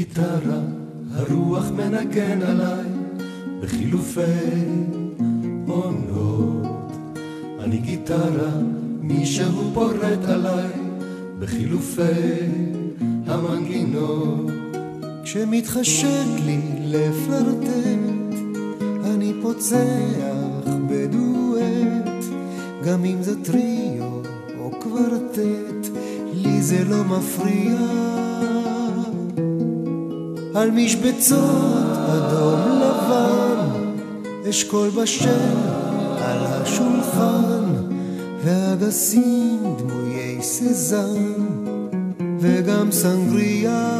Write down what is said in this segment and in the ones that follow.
גיטרה, הרוח מנגן עליי בחילופי עונות. אני גיטרה, מישהו פורט עליי בחילופי המנגינות. כשמתחשק לי לפלרטט, אני פוצח בדואט, גם אם זה טריו או קוורטט, לי זה לא מפריע. על משבצות אדום לבן, אשכול בשל על השולחן, והגסים דמויי סזן וגם סנגריה.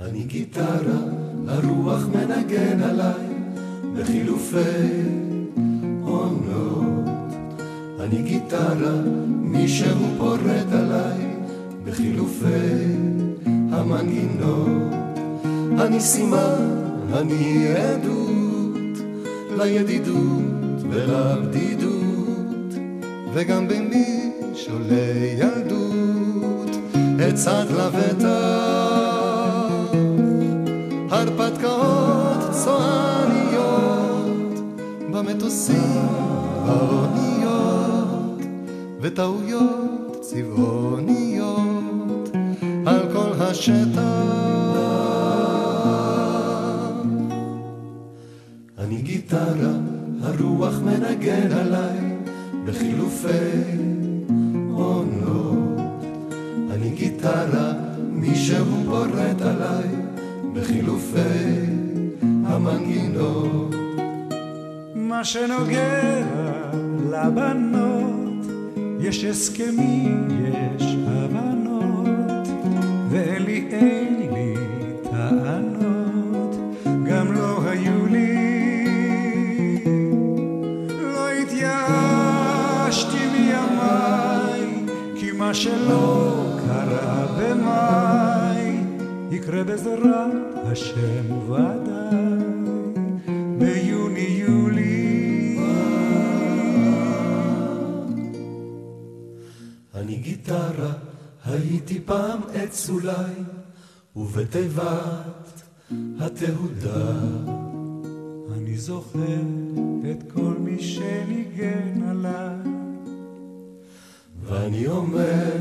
אני גיטרה, הרוח מנגן עליי בחילופי עונות. אני גיטרה, מישהו פורט עליי בחילופי המנגינות. אני סימן, אני עדות לידידות ולבדידות, וגם במשעולי ילדות אצד לבטח הרפתקאות צועניות במטוסים באוניות, וטעויות צבעוניות על כל השטח. אני גיטרה, הרוח מנגן עליי בחילופי עונות. אני גיטרה, מישהו פורט עליי בחילופי המנגינות. מה שנוגע לבנות, יש הסכמים, יש הבנות, ואין לי טענות, גם לא היו לי. לא התייאשתי מימיי, כי מה שלא קרה במאי יקרה בעזרת השם ודאי ביוני-יולי. אני גיטרה, הייתי פעם עץ אולי, ובתיבת התהודה אני זוכר את כל מי שניגן עליי, ואני אומר